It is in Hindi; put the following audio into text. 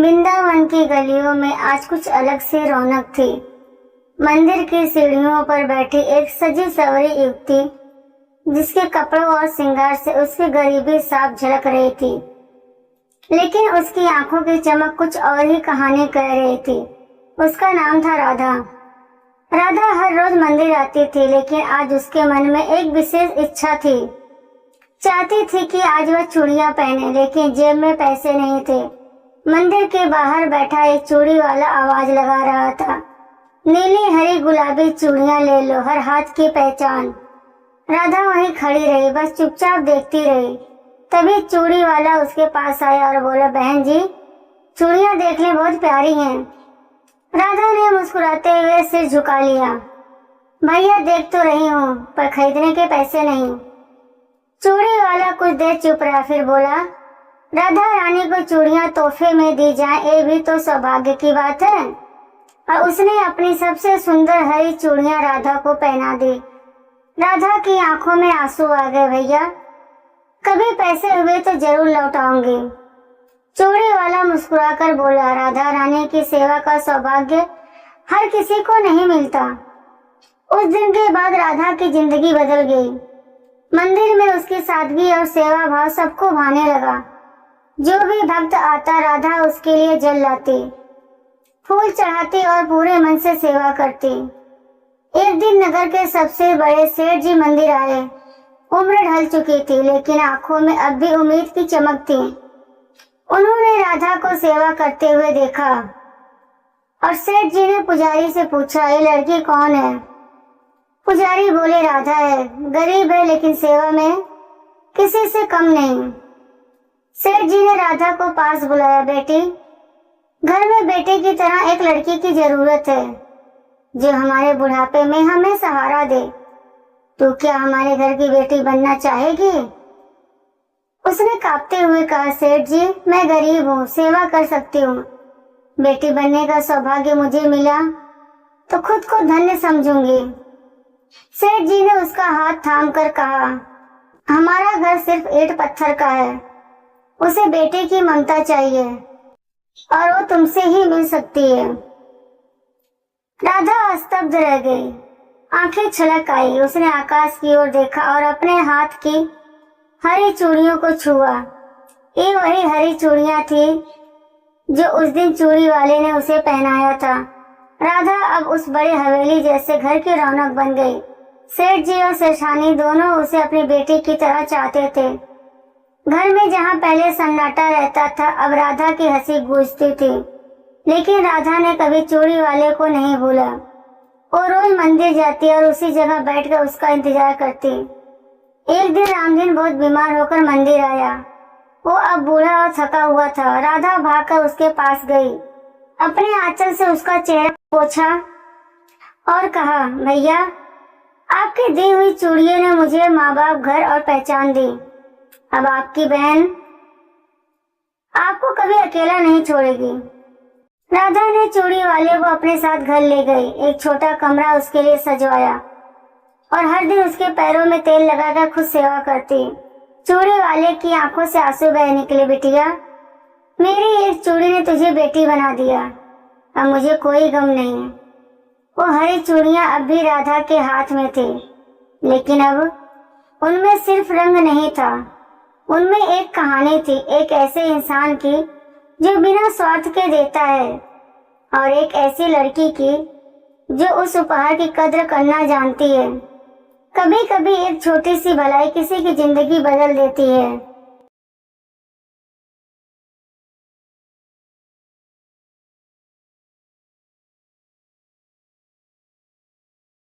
वृंदावन की गलियों में आज कुछ अलग सी रौनक थी। मंदिर की सीढ़ियों पर बैठी एक सजी सवरी युवती, जिसके कपड़ों और श्रृंगार से उसकी गरीबी साफ झलक रही थी, लेकिन उसकी आंखों की चमक कुछ और ही कहानी कह रही थी। उसका नाम था राधा। राधा हर रोज मंदिर आती थी, लेकिन आज उसके मन में एक विशेष इच्छा थी। चाहती थी कि आज वह चूड़ियां पहने, लेकिन जेब में पैसे नहीं थे। मंदिर के बाहर बैठा एक चूड़ी वाला आवाज लगा रहा था, नीली हरी गुलाबी चूड़ियां ले लो, हर हाथ की पहचान। राधा वहीं खड़ी रही, बस चुपचाप देखती रही। तभी चूड़ी वाला उसके पास आया और बोला, बहन जी, चूड़ियां देख ले, बहुत प्यारी हैं। राधा ने मुस्कुराते हुए सिर झुका लिया। भैया देख तो रही हूँ, पर खरीदने के पैसे नहीं। चूड़ी वाला कुछ देर चुप रहा, फिर बोला, राधा रानी को चूड़ियां तोहफे में दी जाएं, ये भी तो सौभाग्य की बात है। और उसने अपनी सबसे सुंदर हरी चूड़ियां राधा को पहना दी। राधा की आंखों में आंसू आ गए। भैया, कभी पैसे हुए तो जरूर लौटाऊंगी। चूड़ी वाला मुस्कुराकर बोला, राधा रानी की सेवा का सौभाग्य हर किसी को नहीं मिलता। उस दिन के बाद राधा की जिंदगी बदल गई। मंदिर में उसकी सादगी और सेवा भाव सबको भाने लगा। जो भी भक्त आता, राधा उसके लिए जल लाती, फूल चढ़ाती और पूरे मन से सेवा करती। एक दिन नगर के सबसे बड़े सेठ जी मंदिर आए। उम्र ढल चुकी थी, लेकिन आंखों में अब भी उम्मीद की चमक थी। उन्होंने राधा को सेवा करते हुए देखा और सेठ जी ने पुजारी से पूछा, ये लड़की कौन है? पुजारी बोले, राधा है, गरीब है लेकिन सेवा में किसी से कम नहीं। सेठ जी ने राधा को पास बुलाया, बेटी, घर में बेटे की तरह एक लड़की की जरूरत है, जो हमारे बुढ़ापे में हमें सहारा दे। तू क्या हमारे घर की बेटी बनना चाहेगी? उसने कांपते हुए कहा, सेठ जी, मैं गरीब हूँ, सेवा कर सकती हूँ। बेटी बनने का सौभाग्य मुझे मिला तो खुद को धन्य समझूंगी। सेठ जी ने उसका हाथ थाम कर कहा, हमारा घर सिर्फ ईंट पत्थर का है, उसे बेटे की ममता चाहिए और वो तुमसे ही मिल सकती है। राधा स्तब्ध रह गई, आंखें छलक आई। उसने आकाश की ओर देखा और अपने हाथ की हरी चूड़ियों को छुआ। ये वही हरी चूड़ियां थी जो उस दिन चूड़ी वाले ने उसे पहनाया था। राधा अब उस बड़े हवेली जैसे घर की रौनक बन गई। सेठ जी और सेठानी दोनों उसे अपनी बेटी की तरह चाहते थे। घर में जहाँ पहले सन्नाटा रहता था, अब राधा की हंसी गूंजती थी। लेकिन राधा ने कभी चूड़ी वाले को नहीं भूला। वो रोज मंदिर जाती और उसी जगह बैठकर उसका इंतजार करती। एक दिन रामधन बहुत बीमार होकर मंदिर आया। वो अब बूढ़ा और थका हुआ था। राधा भागकर उसके पास गई, अपने आंचल से उसका चेहरा पोंछा और कहा, भैया, आपकी दी हुई चूड़ियों ने मुझे माँ बाप, घर और पहचान दी। अब आपकी बहन आपको कभी अकेला नहीं छोड़ेगी। राधा ने चूड़ी वाले को अपने साथ घर ले गई। एक छोटा कमरा उसके लिए सजवाया और हर दिन उसके पैरों में तेल लगाकर खुद सेवा करती। चूड़ी वाले की आंखों से आंसू बह निकले, बिटिया, मेरी एक चूड़ी ने तुझे बेटी बना दिया, अब मुझे कोई गम नहीं है। वो हरी चूड़ियां अब भी राधा के हाथ में थी, लेकिन अब उनमें सिर्फ रंग नहीं था, उनमें एक कहानी थी, एक ऐसे इंसान की जो बिना स्वार्थ के देता है, और एक ऐसी लड़की की जो उस उपहार की कद्र करना जानती है। कभी कभी एक छोटी सी भलाई किसी की जिंदगी बदल देती है।